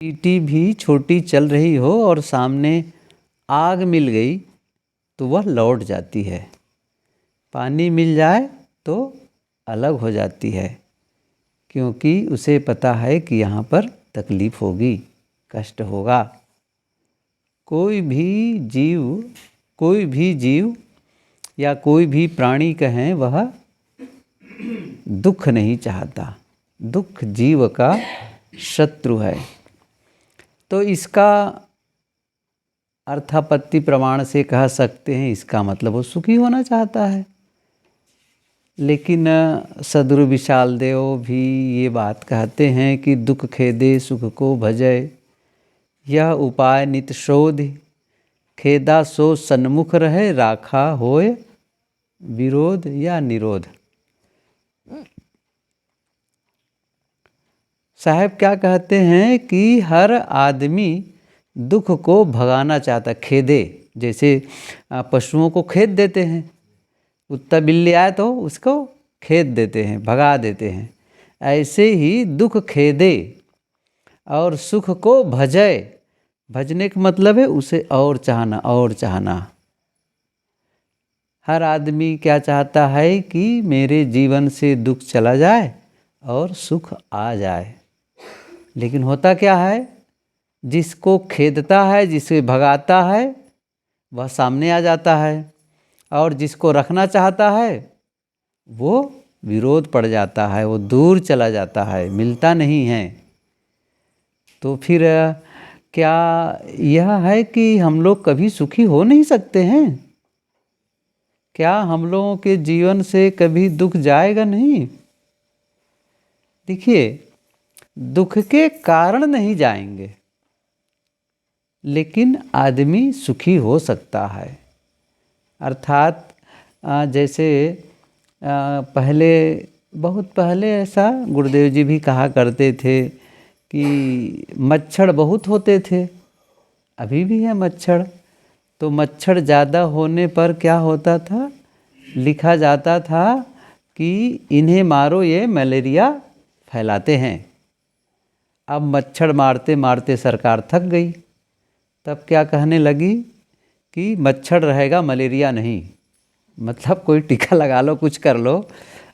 चींटी भी छोटी चल रही हो और सामने आग मिल गई तो वह लौट जाती है। पानी मिल जाए तो अलग हो जाती है, क्योंकि उसे पता है कि यहाँ पर तकलीफ़ होगी, कष्ट होगा। कोई भी जीव या कोई भी प्राणी कहें, वह दुख नहीं चाहता। दुख जीव का शत्रु है। तो इसका अर्थापत्ति प्रमाण से कह सकते हैं, इसका मतलब वो सुखी होना चाहता है। लेकिन सद्गुरु विशाल देव भी ये बात कहते हैं कि दुख खेदे सुख को भजय, यह उपाय नित शोध, खेदा सो सन्मुख रहे, राखा होय विरोध या निरोध। साहब क्या कहते हैं कि हर आदमी दुख को भगाना चाहता। खेदे, जैसे पशुओं को खेद देते हैं, कुत्ता बिल्ली आए तो उसको खेद देते हैं, भगा देते हैं। ऐसे ही दुख खेदे और सुख को भजय। भजने का मतलब है उसे और चाहना, और चाहना। हर आदमी क्या चाहता है कि मेरे जीवन से दुख चला जाए और सुख आ जाए। लेकिन होता क्या है, जिसको खेदता है, जिसे भगाता है, वह सामने आ जाता है, और जिसको रखना चाहता है वो विरोध पड़ जाता है, वो दूर चला जाता है, मिलता नहीं है। तो फिर क्या यह है कि हम लोग कभी सुखी हो नहीं सकते हैं? क्या हम लोगों के जीवन से कभी दुख जाएगा नहीं? देखिए, दुख के कारण नहीं जाएंगे, लेकिन आदमी सुखी हो सकता है। अर्थात जैसे पहले, बहुत पहले ऐसा गुरुदेव जी भी कहा करते थे कि मच्छर बहुत होते थे, अभी भी है मच्छर। तो मच्छर ज़्यादा होने पर क्या होता था, लिखा जाता था कि इन्हें मारो, ये मलेरिया फैलाते हैं। अब मच्छर मारते मारते सरकार थक गई, तब क्या कहने लगी कि मच्छर रहेगा, मलेरिया नहीं। मतलब कोई टीका लगा लो, कुछ कर लो,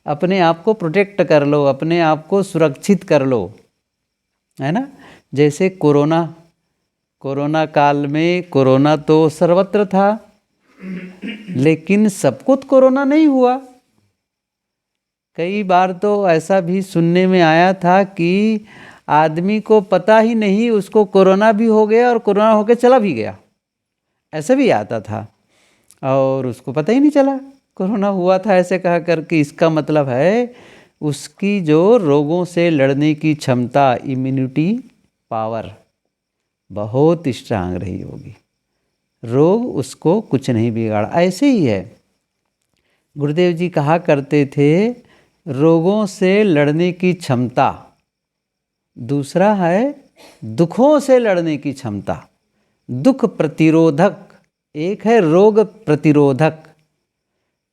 अपने आप को प्रोटेक्ट कर लो, अपने आप को सुरक्षित कर लो, है ना। जैसे कोरोना काल में, कोरोना तो सर्वत्र था, लेकिन सबको तो कोरोना नहीं हुआ। कई बार तो ऐसा भी सुनने में आया था कि आदमी को पता ही नहीं उसको कोरोना भी हो गया और कोरोना होकर चला भी गया, ऐसा भी आता था, और उसको पता ही नहीं चला कोरोना हुआ था, ऐसे कहा करके। इसका मतलब है उसकी जो रोगों से लड़ने की क्षमता, इम्यूनिटी पावर बहुत स्ट्रांग रही होगी, रोग उसको कुछ नहीं बिगाड़ा। ऐसे ही है, गुरुदेव जी कहा करते थे, रोगों से लड़ने की क्षमता, दूसरा है दुखों से लड़ने की क्षमता। दुख प्रतिरोधक, एक है रोग प्रतिरोधक।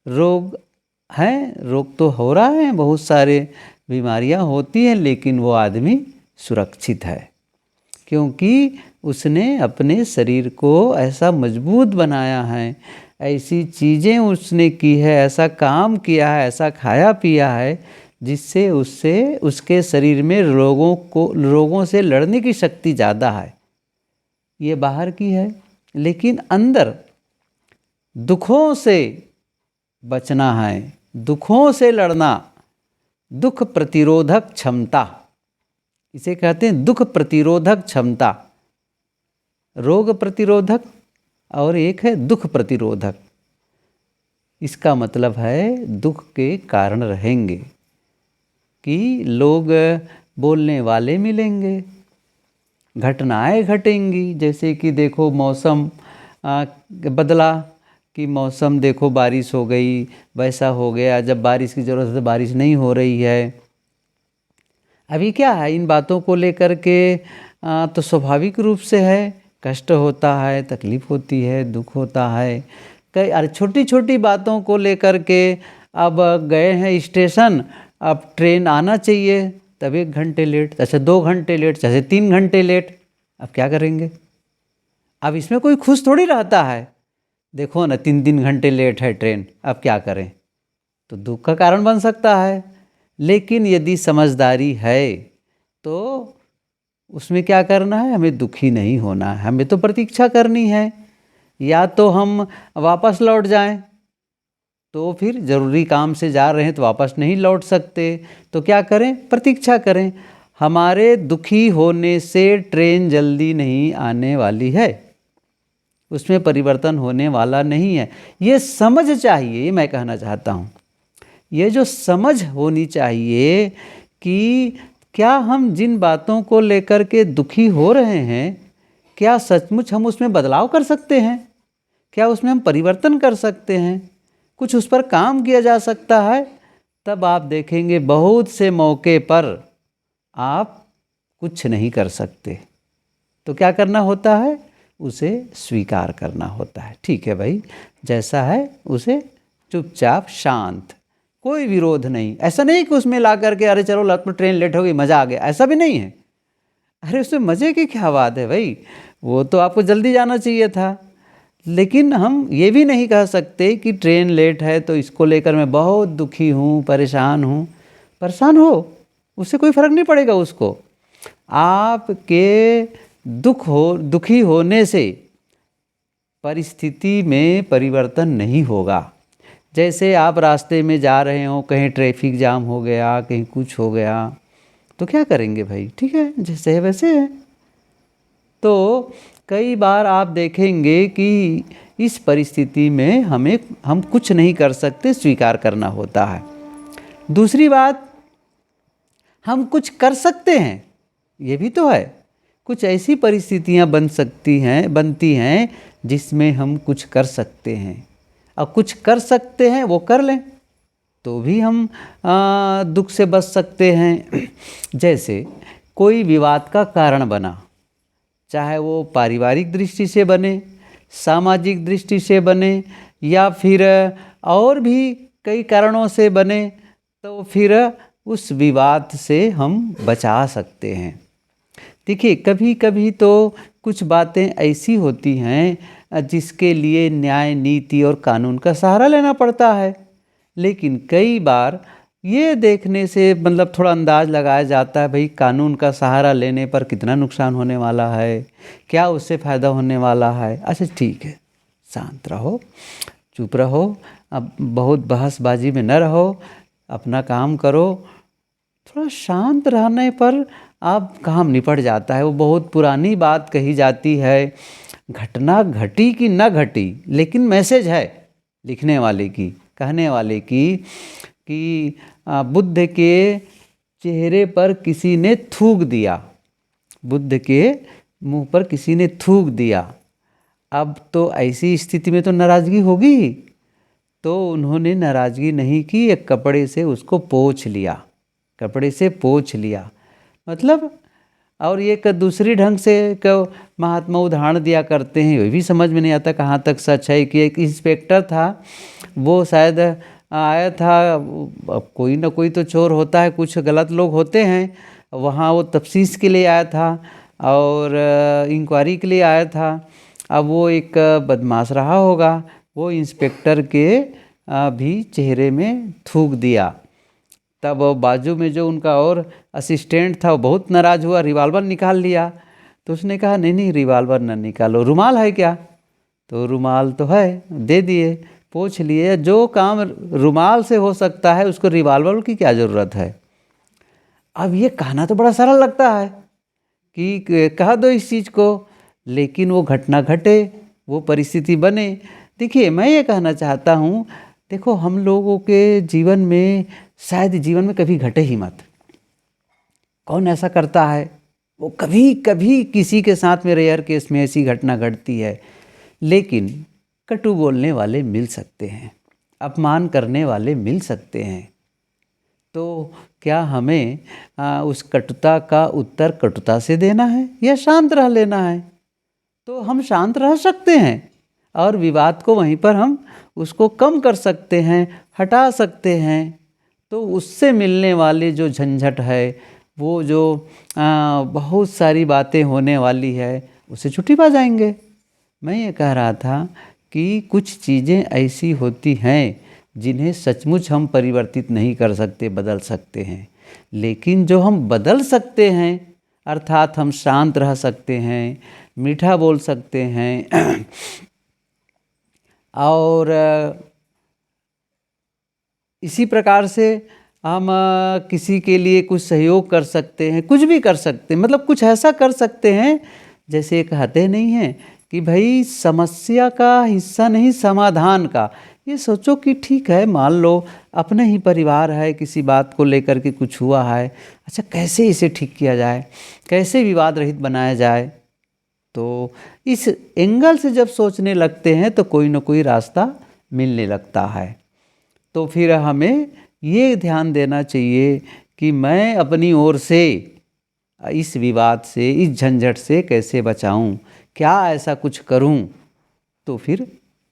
रोग हैं, रोग तो हो रहा है, बहुत सारे बीमारियां होती हैं, लेकिन वो आदमी सुरक्षित है, क्योंकि उसने अपने शरीर को ऐसा मजबूत बनाया है, ऐसी चीज़ें उसने की है, ऐसा काम किया है, ऐसा खाया पिया है, जिससे उसके शरीर में रोगों से लड़ने की शक्ति ज़्यादा है। ये बाहर की है, लेकिन अंदर दुखों से बचना है, दुखों से लड़ना, दुख प्रतिरोधक क्षमता, इसे कहते हैं दुख प्रतिरोधक क्षमता। रोग प्रतिरोधक और एक है दुख प्रतिरोधक। इसका मतलब है दुख के कारण रहेंगे कि लोग बोलने वाले मिलेंगे, घटनाएं घटेंगी। जैसे कि देखो, मौसम बदला कि मौसम देखो, बारिश हो गई, वैसा हो गया, जब बारिश की ज़रूरत है तो बारिश नहीं हो रही है। अभी क्या है, इन बातों को लेकर के तो स्वाभाविक रूप से है, कष्ट होता है, तकलीफ़ होती है, दुख होता है। कई छोटी छोटी बातों को लेकर के, अब गए हैं स्टेशन, अब ट्रेन आना चाहिए, तब 1 घंटे लेट, अच्छा 2 घंटे लेट, जैसे 3 घंटे लेट। अब क्या करेंगे? अब इसमें कोई खुश थोड़ी रहता है। देखो ना 3-3 घंटे लेट है ट्रेन, अब क्या करें? तो दुख का कारण बन सकता है। लेकिन यदि समझदारी है तो उसमें क्या करना है? हमें दुखी नहीं होना है, हमें तो प्रतीक्षा करनी है। या तो हम वापस लौट जाएं, तो फिर ज़रूरी काम से जा रहे हैं तो वापस नहीं लौट सकते, तो क्या करें? प्रतीक्षा करें। हमारे दुखी होने से ट्रेन जल्दी नहीं आने वाली है, उसमें परिवर्तन होने वाला नहीं है। ये समझ चाहिए, मैं कहना चाहता हूँ, ये जो समझ होनी चाहिए कि क्या हम जिन बातों को लेकर के दुखी हो रहे हैं, क्या सचमुच हम उसमें बदलाव कर सकते हैं? क्या उसमें हम परिवर्तन कर सकते हैं? कुछ उस पर काम किया जा सकता है? तब आप देखेंगे बहुत से मौके पर आप कुछ नहीं कर सकते। तो क्या करना होता है? उसे स्वीकार करना होता है। ठीक है भाई, जैसा है उसे चुपचाप शांत, कोई विरोध नहीं। ऐसा नहीं कि उसमें ला करके अरे चलो लग ट्रेन लेट हो गई, मज़ा आ गया, ऐसा भी नहीं है। अरे उसमें मज़े की क्या बात है भाई, वो तो आपको जल्दी जाना चाहिए था। लेकिन हम ये भी नहीं कह सकते कि ट्रेन लेट है तो इसको लेकर मैं बहुत दुखी हूँ, परेशान हूँ। परेशान हो, उससे कोई फ़र्क नहीं पड़ेगा उसको। आपके दुखी होने से परिस्थिति में परिवर्तन नहीं होगा। जैसे आप रास्ते में जा रहे हो, कहीं ट्रैफिक जाम हो गया, कहीं कुछ हो गया, तो क्या करेंगे भाई? ठीक है, जैसे है वैसे है। तो कई बार आप देखेंगे कि इस परिस्थिति में हम कुछ नहीं कर सकते, स्वीकार करना होता है। दूसरी बात, हम कुछ कर सकते हैं, ये भी तो है। कुछ ऐसी परिस्थितियां बनती हैं जिसमें हम कुछ कर सकते हैं। अब कुछ कर सकते हैं वो कर लें तो भी हम दुख से बच सकते हैं। जैसे कोई विवाद का कारण बना, चाहे वो पारिवारिक दृष्टि से बने, सामाजिक दृष्टि से बने, या फिर और भी कई कारणों से बने, तो फिर उस विवाद से हम बचा सकते हैं। देखिए, कभी कभी तो कुछ बातें ऐसी होती हैं जिसके लिए न्याय, नीति और कानून का सहारा लेना पड़ता है। लेकिन कई बार ये देखने से मतलब थोड़ा अंदाज लगाया जाता है, भाई कानून का सहारा लेने पर कितना नुकसान होने वाला है, क्या उससे फ़ायदा होने वाला है। अच्छा ठीक है, शांत रहो, चुप रहो, अब बहुत बहसबाजी में न रहो, अपना काम करो। थोड़ा शांत रहने पर आप काम निपट जाता है। वो बहुत पुरानी बात कही जाती है, घटना घटी कि न घटी, लेकिन मैसेज है लिखने वाले की, कहने वाले की, कि बुद्ध के चेहरे पर किसी ने थूक दिया, बुद्ध के मुंह पर किसी ने थूक दिया। अब तो ऐसी स्थिति में तो नाराज़गी होगी, तो उन्होंने नाराज़गी नहीं की, एक कपड़े से उसको पोंछ लिया, कपड़े से पोंछ लिया। मतलब, और एक दूसरी ढंग से महात्मा उदाहरण दिया करते हैं, ये भी समझ में नहीं आता कहाँ तक सच है, कि एक इंस्पेक्टर था, वो शायद आया था, अब कोई ना कोई तो चोर होता है, कुछ गलत लोग होते हैं, वहाँ वो तफ्तीश के लिए आया था और इंक्वायरी के लिए आया था। अब वो एक बदमाश रहा होगा, वो इंस्पेक्टर के भी चेहरे में थूक दिया। तब वो बाजू में जो उनका और असिस्टेंट था वो बहुत नाराज़ हुआ, रिवाल्वर निकाल लिया। तो उसने कहा नहीं नहीं, रिवाल्वर न निकालो, रुमाल है क्या? तो रुमाल तो है, दे दिए, पोंछ लिए। जो काम रुमाल से हो सकता है उसको रिवाल्वर की क्या ज़रूरत है? अब ये कहना तो बड़ा सरल लगता है कि कह दो इस चीज़ को, लेकिन वो घटना घटे, वो परिस्थिति बने। देखिए, मैं ये कहना चाहता हूँ, देखो हम लोगों के जीवन में, शायद जीवन में कभी घटे ही मत। कौन ऐसा करता है? वो कभी कभी किसी के साथ में, रेयर केस में ऐसी घटना घटती है। लेकिन कटु बोलने वाले मिल सकते हैं, अपमान करने वाले मिल सकते हैं। तो क्या हमें उस कटुता का उत्तर कटुता से देना है या शांत रह लेना है? तो हम शांत रह सकते हैं और विवाद को वहीं पर हम उसको कम कर सकते हैं, हटा सकते हैं। तो उससे मिलने वाले जो झंझट है, वो जो बहुत सारी बातें होने वाली है उससे छुट्टी पा जाएंगे। मैं ये कह रहा था कि कुछ चीज़ें ऐसी होती हैं जिन्हें सचमुच हम परिवर्तित नहीं कर सकते, बदल सकते हैं, लेकिन जो हम बदल सकते हैं, अर्थात हम शांत रह सकते हैं, मीठा बोल सकते हैं और इसी प्रकार से हम किसी के लिए कुछ सहयोग कर सकते हैं, कुछ भी कर सकते हैं, मतलब कुछ ऐसा कर सकते हैं जैसे कहते नहीं हैं कि भाई समस्या का हिस्सा नहीं समाधान का। ये सोचो कि ठीक है, मान लो अपने ही परिवार है, किसी बात को लेकर के कुछ हुआ है, अच्छा कैसे इसे ठीक किया जाए, कैसे विवाद रहित बनाया जाए। तो इस एंगल से जब सोचने लगते हैं तो कोई ना कोई रास्ता मिलने लगता है। तो फिर हमें ये ध्यान देना चाहिए कि मैं अपनी ओर से इस विवाद से, इस झंझट से कैसे बचाऊं, क्या ऐसा कुछ करूं, तो फिर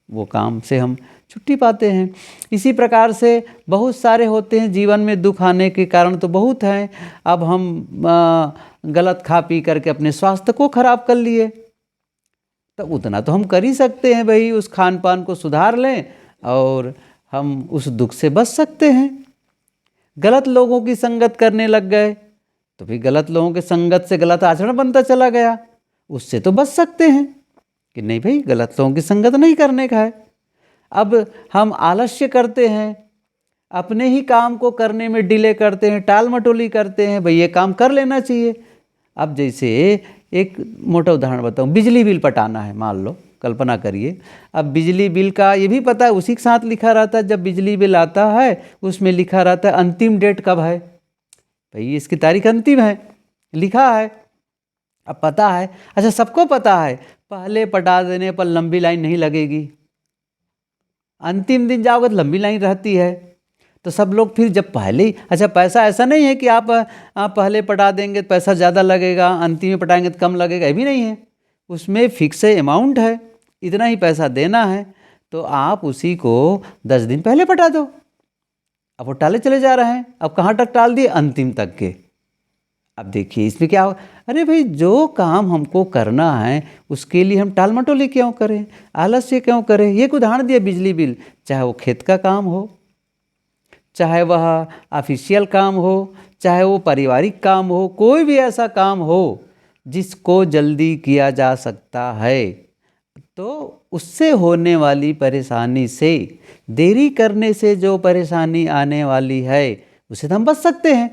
वो काम से हम छुट्टी पाते हैं। इसी प्रकार से बहुत सारे होते हैं जीवन में, दुख आने के कारण तो बहुत हैं। अब हम गलत खा पी करके अपने स्वास्थ्य को खराब कर लिए, तो उतना तो हम कर ही सकते हैं भाई, उस खान पान को सुधार लें और हम उस दुख से बच सकते हैं। गलत लोगों की संगत करने लग गए तो फिर गलत लोगों की संगत से गलत आचरण बनता चला गया, उससे तो बच सकते हैं कि नहीं भाई गलत लोगों की संगत नहीं करने का है। अब हम आलस्य करते हैं, अपने ही काम को करने में डिले करते हैं, टाल मटोली करते हैं, भाई ये काम कर लेना चाहिए। अब जैसे एक मोटा उदाहरण बताऊं, बिजली बिल पटाना है, मान लो, कल्पना करिए। अब बिजली बिल का ये भी पता है, उसी के साथ लिखा रहता है, जब बिजली बिल आता है उसमें लिखा रहता है अंतिम डेट कब है, भाई इसकी तारीख अंतिम है, लिखा है। अब पता है, अच्छा सबको पता है, पहले पटा देने पर लंबी लाइन नहीं लगेगी, अंतिम दिन जाओगे तो लंबी लाइन रहती है। तो सब लोग फिर जब पहले ही, अच्छा पैसा ऐसा नहीं है कि आप पहले पटा देंगे तो पैसा ज़्यादा लगेगा, अंतिम में पटाएंगे तो कम लगेगा, ये भी नहीं है। उसमें फिक्स अमाउंट है, इतना ही पैसा देना है, तो आप उसी को 10 दिन पहले पटा दो। अब वो टाले चले जा रहे हैं, अब कहाँ तक टाल दिए, अंतिम तक के। अब देखिए इसमें क्या हो, अरे भाई जो काम हमको करना है उसके लिए हम टाल मटोली क्यों करें, आलस्य क्यों करें। ये एक उदाहरण दिया बिजली बिल, चाहे वो खेत का काम हो, चाहे वह ऑफिशियल काम हो, चाहे वो पारिवारिक काम हो, कोई भी ऐसा काम हो जिसको जल्दी किया जा सकता है, तो उससे होने वाली परेशानी से, देरी करने से जो परेशानी आने वाली है उसे तो हम बच सकते हैं।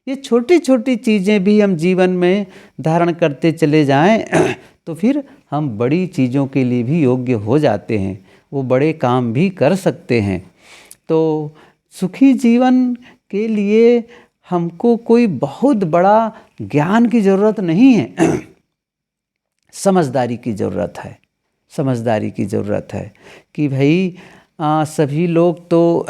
ये छोटी छोटी चीज़ें भी हम जीवन में धारण करते चले जाएं तो फिर हम बड़ी चीज़ों के लिए भी योग्य हो जाते हैं, वो बड़े काम भी कर सकते हैं। तो सुखी जीवन के लिए हमको कोई बहुत बड़ा ज्ञान की ज़रूरत नहीं है, समझदारी की ज़रूरत है। समझदारी की ज़रूरत है कि भाई सभी लोग तो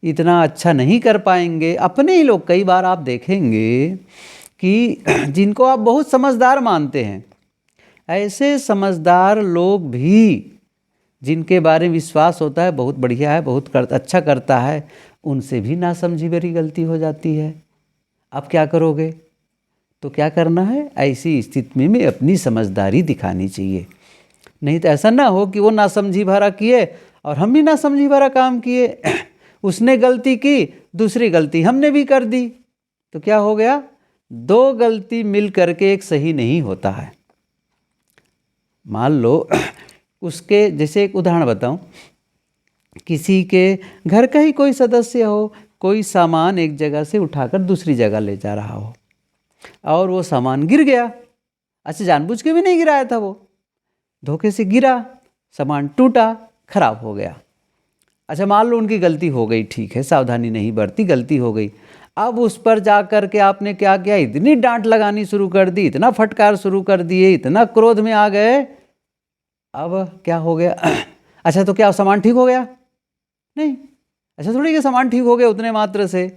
इतना अच्छा नहीं कर पाएंगे। अपने ही लोग, कई बार आप देखेंगे कि जिनको आप बहुत समझदार मानते हैं, ऐसे समझदार लोग भी जिनके बारे में विश्वास होता है बहुत बढ़िया है, बहुत अच्छा करता है, उनसे भी नासमझी भरी गलती हो जाती है। अब क्या करोगे, तो क्या करना है, ऐसी स्थिति में अपनी समझदारी दिखानी चाहिए। नहीं तो ऐसा ना हो कि वो नासमझी भरा किए और हम भी नासमझी भरा काम किए, उसने गलती की, दूसरी गलती हमने भी कर दी, तो क्या हो गया, दो गलती मिल करके एक सही नहीं होता है। मान लो उसके, जैसे एक उदाहरण बताऊं, किसी के घर का ही कोई सदस्य हो, कोई सामान एक जगह से उठाकर दूसरी जगह ले जा रहा हो और वो सामान गिर गया। अच्छा जानबूझ के भी नहीं गिराया था, वो धोखे से गिरा, सामान टूटा, खराब हो गया। अच्छा मान लो उनकी गलती हो गई, ठीक है, सावधानी नहीं बरती, गलती हो गई। अब उस पर जा कर के आपने क्या किया, इतनी डांट लगानी शुरू कर दी, इतना फटकार शुरू कर दिए, इतना क्रोध में आ गए। अब क्या हो गया, अच्छा तो क्या सामान ठीक हो गया, नहीं। अच्छा थोड़ी कि सामान ठीक हो गया उतने मात्र से।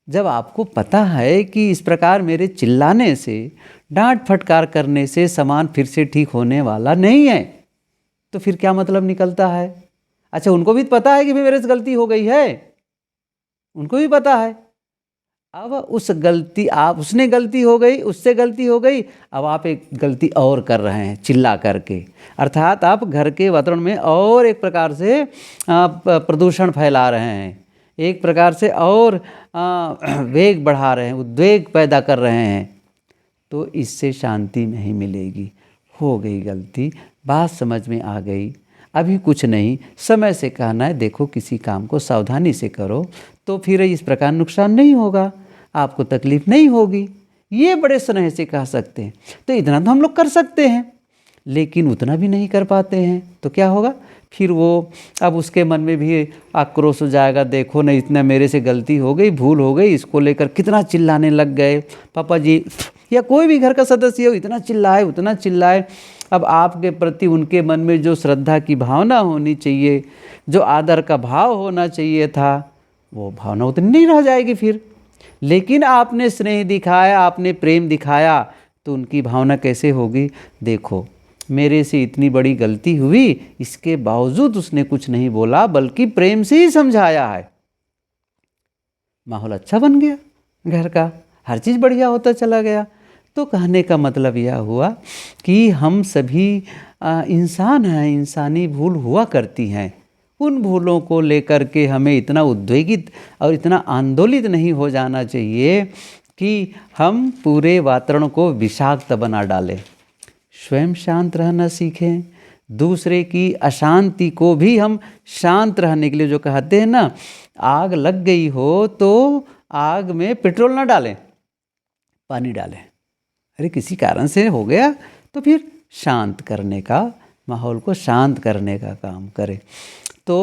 जब आपको पता है कि इस प्रकार मेरे चिल्लाने से, डांट फटकार करने से सामान फिर से ठीक होने वाला नहीं है, तो फिर क्या मतलब निकलता है। अच्छा उनको भी पता है कि मेरे से गलती हो गई है, उनको भी पता है, अब उस गलती आप उसने गलती हो गई, उससे गलती हो गई, अब आप एक गलती और कर रहे हैं चिल्ला करके, अर्थात आप घर के वातावरण में और एक प्रकार से प्रदूषण फैला रहे हैं, एक प्रकार से और वेग बढ़ा रहे हैं, उद्वेग पैदा कर रहे हैं। तो इससे शांति नहीं मिलेगी। हो गई गलती, बात समझ में आ गई, अभी कुछ नहीं, समय से कहना है देखो किसी काम को सावधानी से करो तो फिर इस प्रकार नुकसान नहीं होगा, आपको तकलीफ नहीं होगी, ये बड़े स्नेह से कह सकते हैं। तो इतना तो हम लोग कर सकते हैं, लेकिन उतना भी नहीं कर पाते हैं तो क्या होगा, फिर वो अब उसके मन में भी आक्रोश हो जाएगा, देखो ना इतना मेरे से गलती हो गई, भूल हो गई, इसको लेकर कितना चिल्लाने लग गए पापा जी, या कोई भी घर का सदस्य हो, इतना चिल्लाए उतना चिल्लाए। अब आपके प्रति उनके मन में जो श्रद्धा की भावना होनी चाहिए, जो आदर का भाव होना चाहिए था, वो भावना उतनी नहीं रह जाएगी फिर। लेकिन आपने स्नेह दिखाया, आपने प्रेम दिखाया, तो उनकी भावना कैसे होगी, देखो मेरे से इतनी बड़ी गलती हुई, इसके बावजूद उसने कुछ नहीं बोला बल्कि प्रेम से ही समझाया है। माहौल अच्छा बन गया घर का, हर चीज़ बढ़िया होता चला गया। तो कहने का मतलब यह हुआ कि हम सभी इंसान हैं, इंसानी भूल हुआ करती हैं। उन भूलों को लेकर के हमें इतना उद्वेगित और इतना आंदोलित नहीं हो जाना चाहिए कि हम पूरे वातावरण को विषाक्त बना डालें। स्वयं शांत रहना सीखें, दूसरे की अशांति को भी हम शांत रहने के लिए, जो कहते हैं ना, आग लग गई हो तो आग में पेट्रोल ना डालें, पानी डालें। अरे किसी कारण से हो गया तो फिर शांत करने का, माहौल को शांत करने का काम करें। तो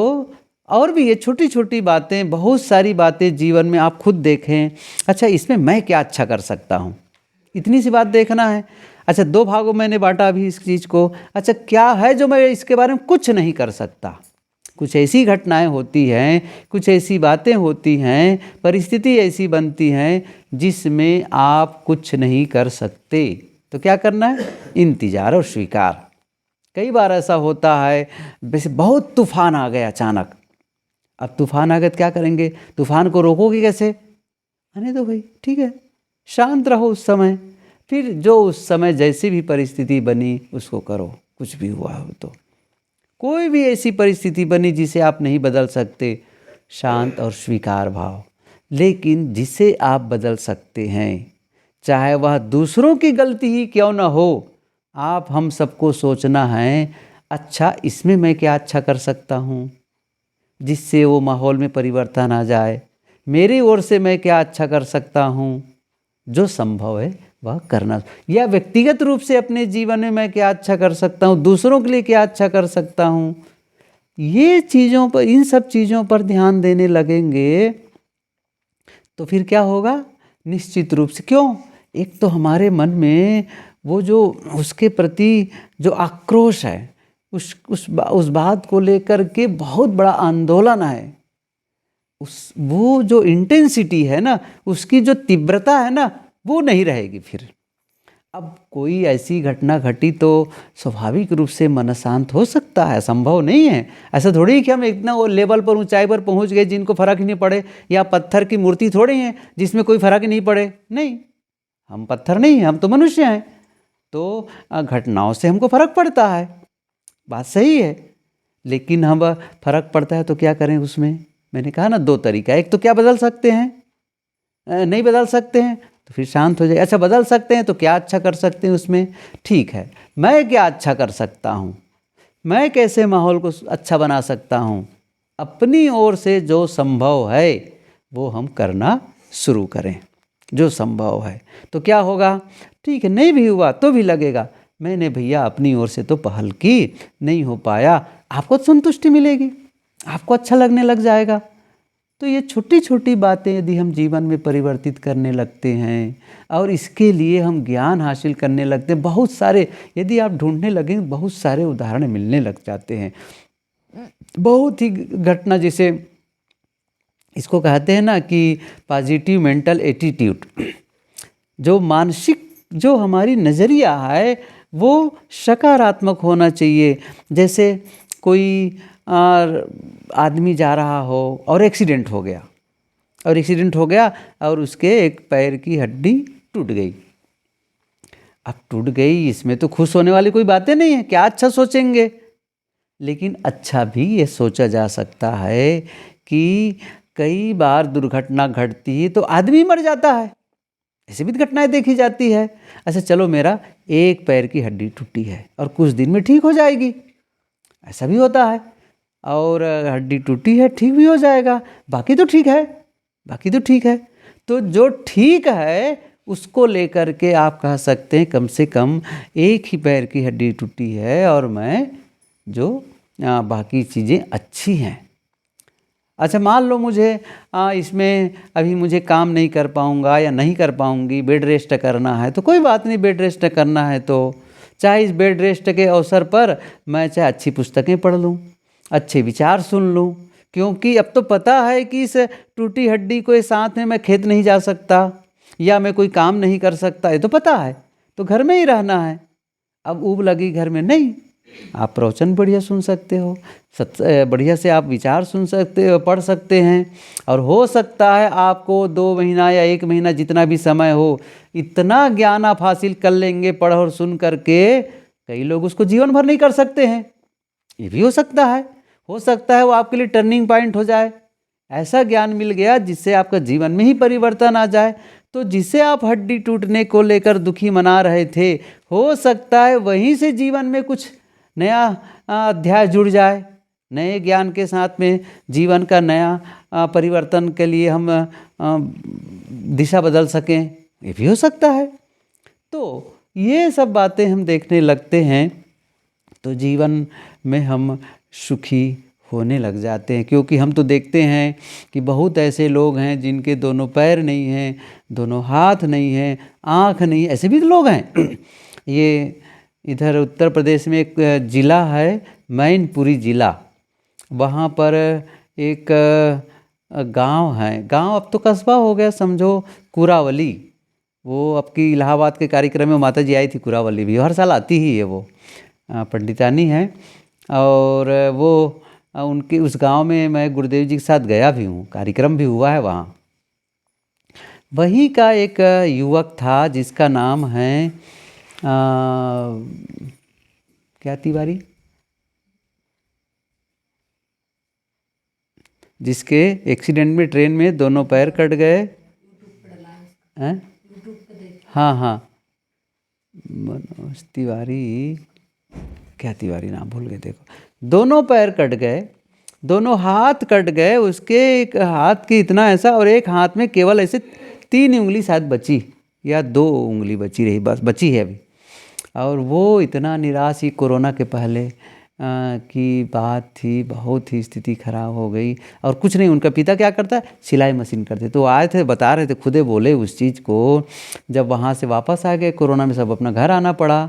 और भी ये छोटी छोटी बातें, बहुत सारी बातें जीवन में आप खुद देखें, अच्छा इसमें मैं क्या अच्छा कर सकता हूँ, इतनी सी बात देखना है। अच्छा 2 भागों में मैंने बांटा अभी इस चीज़ को, अच्छा क्या है जो मैं इसके बारे में कुछ नहीं कर सकता। कुछ ऐसी घटनाएं होती हैं, कुछ ऐसी बातें होती हैं, परिस्थिति ऐसी बनती हैं जिसमें आप कुछ नहीं कर सकते। तो क्या करना है, इंतज़ार और स्वीकार। कई बार ऐसा होता है, वैसे बहुत तूफान आ गया अचानक, अब तूफान आ गया तो क्या करेंगे, तूफान को रोकोगे कैसे, आने दो भाई, ठीक है, शांत रहो उस समय, फिर जो उस समय जैसी भी परिस्थिति बनी उसको करो। कुछ भी हुआ हो तो, कोई भी ऐसी परिस्थिति बनी जिसे आप नहीं बदल सकते, शांत और स्वीकार भाव। लेकिन जिसे आप बदल सकते हैं, चाहे वह दूसरों की गलती ही क्यों ना हो, आप हम सबको सोचना है अच्छा इसमें मैं क्या अच्छा कर सकता हूँ जिससे वो माहौल में परिवर्तन आ जाए, मेरी ओर से मैं क्या अच्छा कर सकता हूँ, जो संभव है वह करना, या व्यक्तिगत रूप से अपने जीवन में मैं क्या अच्छा कर सकता हूँ, दूसरों के लिए क्या अच्छा कर सकता हूँ। ये चीज़ों पर, इन सब चीज़ों पर ध्यान देने लगेंगे तो फिर क्या होगा, निश्चित रूप से, क्यों, एक तो हमारे मन में वो जो उसके प्रति जो आक्रोश है, उस बात को लेकर के बहुत बड़ा आंदोलन है, वो जो इंटेंसिटी है ना, उसकी जो तीव्रता है ना, वो नहीं रहेगी फिर। अब कोई ऐसी घटना घटी तो स्वाभाविक रूप से मन शांत हो सकता है, संभव नहीं है। ऐसा थोड़ी कि हम इतना वो लेवल पर, ऊंचाई पर पहुंच गए जिनको फर्क ही नहीं पड़े, या पत्थर की मूर्ति थोड़ी हैं जिसमें कोई फर्क ही नहीं पड़े, नहीं, हम पत्थर नहीं हैं, हम तो मनुष्य हैं। तो घटनाओं से हमको फर्क पड़ता है, बात सही है, लेकिन हम फर्क पड़ता है तो क्या करें उसमें। मैंने कहा ना 2 तरीका, एक तो क्या बदल सकते हैं, नहीं बदल सकते हैं तो फिर शांत हो जाए। अच्छा बदल सकते हैं तो क्या अच्छा कर सकते हैं उसमें, ठीक है, मैं क्या अच्छा कर सकता हूँ, मैं कैसे माहौल को अच्छा बना सकता हूँ, अपनी ओर से जो संभव है वो हम करना शुरू करें, जो संभव है। तो क्या होगा, ठीक है, नहीं भी हुआ तो भी लगेगा मैंने भैया अपनी ओर से तो पहल की, नहीं हो पाया, आपको संतुष्टि मिलेगी, आपको अच्छा लगने लग जाएगा। तो ये छोटी छोटी बातें यदि हम जीवन में परिवर्तित करने लगते हैं और इसके लिए हम ज्ञान हासिल करने लगते हैं, बहुत सारे, यदि आप ढूंढने लगें बहुत सारे उदाहरण मिलने लग जाते हैं। बहुत ही घटना, जैसे इसको कहते हैं ना कि पॉजिटिव मेंटल एटीट्यूड, जो मानसिक, जो हमारी नज़रिया है वो सकारात्मक होना चाहिए। जैसे कोई आदमी जा रहा हो और एक्सीडेंट हो गया, और एक्सीडेंट हो गया और उसके एक पैर की हड्डी टूट गई। अब टूट गई, इसमें तो खुश होने वाली कोई बातें नहीं है, क्या अच्छा सोचेंगे। लेकिन अच्छा भी ये सोचा जा सकता है कि कई बार दुर्घटना घटती है तो आदमी मर जाता है, ऐसी भी घटनाएं देखी जाती है। अच्छा चलो मेरा एक पैर की हड्डी टूटी है और कुछ दिन में ठीक हो जाएगी, ऐसा भी होता है। और हड्डी टूटी है, ठीक भी हो जाएगा, बाकी तो ठीक है, बाकी तो ठीक है। तो जो ठीक है उसको लेकर के आप कह सकते हैं कम से कम एक ही पैर की हड्डी टूटी है और मैं जो बाकी चीज़ें अच्छी हैं। अच्छा मान लो मुझे इसमें अभी मुझे काम नहीं कर पाऊँगा या नहीं कर पाऊँगी, बेड रेस्ट करना है, तो कोई बात नहीं, बेड रेस्ट करना है तो चाहे इस बेड रेस्ट के अवसर पर मैं चाहे अच्छी पुस्तकें पढ़ लूँ, अच्छे विचार सुन लूँ, क्योंकि अब तो पता है कि इस टूटी हड्डी को साथ में मैं खेत नहीं जा सकता या मैं कोई काम नहीं कर सकता, ये तो पता है, तो घर में ही रहना है। अब ऊब लगी घर में नहीं, आप प्रवचन बढ़िया सुन सकते हो, बढ़िया से आप विचार सुन सकते हो, पढ़ सकते हैं। और हो सकता है आपको 2 महीना या 1 महीना जितना भी समय हो, इतना ज्ञान आप हासिल कर लेंगे पढ़ और सुन करके, कई लोग उसको जीवन भर नहीं कर सकते हैं, ये भी हो सकता है। हो सकता है वो आपके लिए टर्निंग पॉइंट हो जाए, ऐसा ज्ञान मिल गया जिससे आपका जीवन में ही परिवर्तन आ जाए। तो जिसे आप हड्डी टूटने को लेकर दुखी मना रहे थे, हो सकता है वहीं से जीवन में कुछ नया अध्याय जुड़ जाए, नए ज्ञान के साथ में जीवन का नया परिवर्तन के लिए हम दिशा बदल सकें, ये भी हो सकता है। तो ये सब बातें हम देखने लगते हैं तो जीवन में हम सुखी होने लग जाते हैं, क्योंकि हम तो देखते हैं कि बहुत ऐसे लोग हैं जिनके दोनों पैर नहीं हैं, दोनों हाथ नहीं हैं, आँख नहीं, ऐसे भी तो लोग हैं। ये इधर उत्तर प्रदेश में एक ज़िला है मैनपुरी ज़िला, वहाँ पर एक गांव है, गांव अब तो कस्बा हो गया समझो, कुरावली। वो आपकी इलाहाबाद के कार्यक्रम में माता जी आई थी, कुरावली भी हर साल आती ही है, वो पंडितानी है। और वो उनके उस गांव में मैं गुरुदेव जी के साथ गया भी हूँ, कार्यक्रम भी हुआ है वहाँ। वहीं का एक युवक था जिसका नाम है क्या तिवारी, जिसके एक्सीडेंट में ट्रेन में दोनों पैर कट गए हैं। हाँ हाँ, मनोज तिवारी, क्या तिवारी नाम भूल गए। देखो दोनों पैर कट गए, दोनों हाथ कट गए, उसके एक हाथ की इतना ऐसा और एक हाथ में केवल ऐसे 3 उंगली शायद बची या 2 उंगली बची रही, बस बची है अभी। और वो इतना निराश ही, कोरोना के पहले की बात थी, बहुत ही स्थिति खराब हो गई। और कुछ नहीं, उनका पिता क्या करता है, सिलाई मशीन करते, तो आए थे बता रहे थे, खुदे बोले उस चीज़ को। जब वहाँ से वापस आ गए कोरोना में, सब अपना घर आना पड़ा,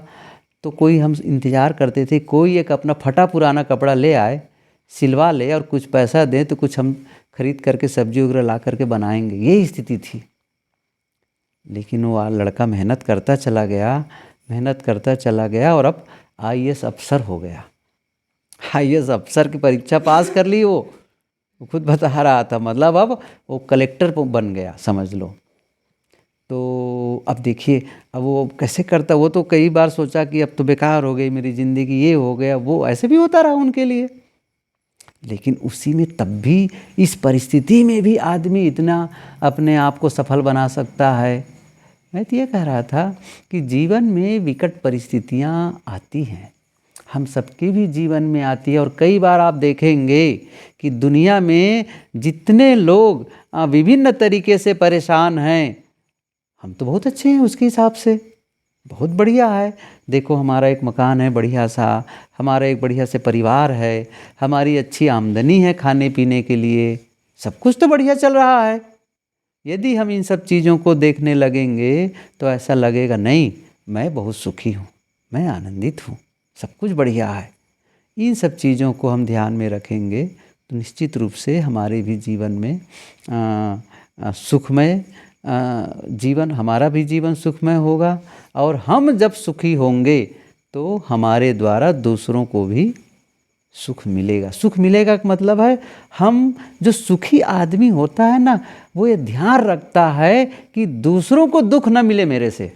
तो कोई हम इंतज़ार करते थे कोई एक अपना फटा पुराना कपड़ा ले आए, सिलवा ले और कुछ पैसा दें तो कुछ हम खरीद करके सब्जी वगैरह ला करके बनाएंगे, यही स्थिति थी। लेकिन वो लड़का मेहनत करता चला गया, मेहनत करता चला गया और अब IAS अफसर हो गया। IAS अफसर की परीक्षा पास कर ली वो खुद बता रहा था, मतलब अब वो कलेक्टर बन गया समझ लो। तो अब देखिए अब वो कैसे करता, वो तो कई बार सोचा कि अब तो बेकार हो गई मेरी ज़िंदगी, ये हो गया वो, ऐसे भी होता रहा उनके लिए। लेकिन उसी में तब भी, इस परिस्थिति में भी आदमी इतना अपने आप को सफल बना सकता है। मैं तो ये कह रहा था कि जीवन में विकट परिस्थितियाँ आती हैं, हम सबके भी जीवन में आती है। और कई बार आप देखेंगे कि दुनिया में जितने लोग विभिन्न तरीके से परेशान हैं, हम तो बहुत अच्छे हैं उसके हिसाब से, बहुत बढ़िया है। देखो हमारा एक मकान है बढ़िया सा, हमारा एक बढ़िया से परिवार है, हमारी अच्छी आमदनी है खाने पीने के लिए, सब कुछ तो बढ़िया चल रहा है। यदि हम इन सब चीज़ों को देखने लगेंगे तो ऐसा लगेगा नहीं, मैं बहुत सुखी हूँ, मैं आनंदित हूँ, सब कुछ बढ़िया है। इन सब चीज़ों को हम ध्यान में रखेंगे तो निश्चित रूप से हमारे भी जीवन में सुखमय जीवन, हमारा भी जीवन सुखमय होगा। और हम जब सुखी होंगे तो हमारे द्वारा दूसरों को भी सुख मिलेगा। सुख मिलेगा का मतलब है हम जो सुखी आदमी होता है ना, वो ये ध्यान रखता है कि दूसरों को दुख न मिले मेरे से,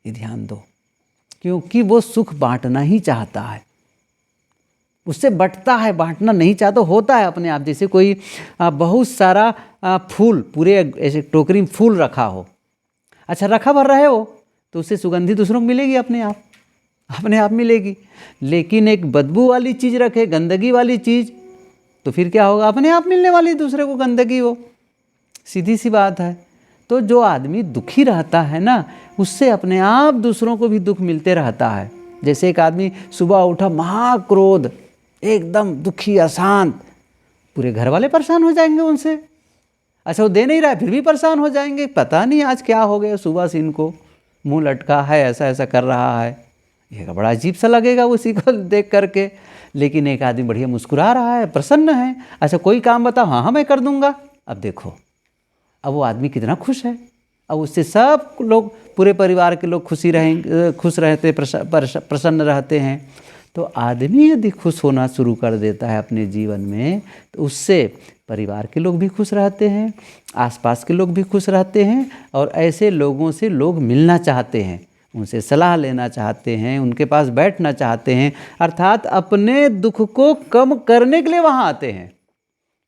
ये ध्यान दो, क्योंकि वो सुख बांटना ही चाहता है, उससे बंटता है, बांटना नहीं चाहता। होता है अपने आप, जैसे कोई बहुत सारा फूल, पूरे ऐसे टोकरी में फूल रखा हो, अच्छा रखा भर रहे हो तो उससे सुगंधी दूसरों को मिलेगी, अपने आप मिलेगी। लेकिन एक बदबू वाली चीज़ रखे, गंदगी वाली चीज़, तो फिर क्या होगा, अपने आप मिलने वाली दूसरे को गंदगी वो, सीधी सी बात है। तो जो आदमी दुखी रहता है ना, उससे अपने आप दूसरों को भी दुख मिलते रहता है। जैसे एक आदमी सुबह उठा महाक्रोध, एकदम दुखी अशांत, पूरे घर वाले परेशान हो जाएंगे उनसे। अच्छा वो दे नहीं रहा है फिर भी परेशान हो जाएंगे, पता नहीं आज क्या हो गया, सुबह से इनको मुंह लटका है, ऐसा ऐसा कर रहा है, ये बड़ा अजीब सा लगेगा उसी को देख करके। लेकिन एक आदमी बढ़िया मुस्कुरा रहा है, प्रसन्न है, अच्छा कोई काम बताओ, हाँ हाँ मैं कर दूंगा। अब देखो, अब वो आदमी कितना खुश है, अब उससे सब लोग, पूरे परिवार के लोग खुश रहते, प्रसन्न रहते हैं। तो आदमी यदि खुश होना शुरू कर देता है अपने जीवन में, तो उससे परिवार के लोग भी खुश रहते हैं, आसपास के लोग भी खुश रहते हैं, और ऐसे लोगों से लोग मिलना चाहते हैं, उनसे सलाह लेना चाहते हैं, उनके पास बैठना चाहते हैं, अर्थात अपने दुख को कम करने के लिए वहाँ आते हैं।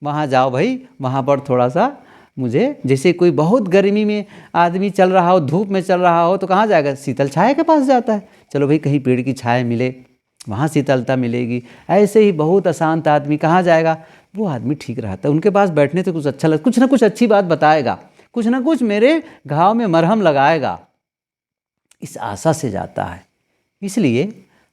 वहाँ जाओ भाई, वहाँ पर थोड़ा सा मुझे, जैसे कोई बहुत गर्मी में आदमी चल रहा हो, धूप में चल रहा हो, तो कहाँ जाएगा, शीतल छाया के पास जाता है, चलो भाई कहीं पेड़ की छाया मिले, वहाँ शीतलता मिलेगी। ऐसे ही बहुत अशांत आदमी कहाँ जाएगा, वो आदमी ठीक रहता है, उनके पास बैठने से कुछ अच्छा लगता, कुछ ना कुछ अच्छी बात बताएगा, कुछ ना कुछ मेरे घाव में मरहम लगाएगा, इस आशा से जाता है। इसलिए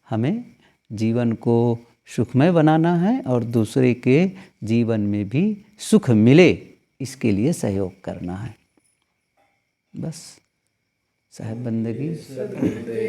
हमें जीवन को सुखमय बनाना है और दूसरे के जीवन में भी सुख मिले, इसके लिए सहयोग करना है। बस साहब बंदगी।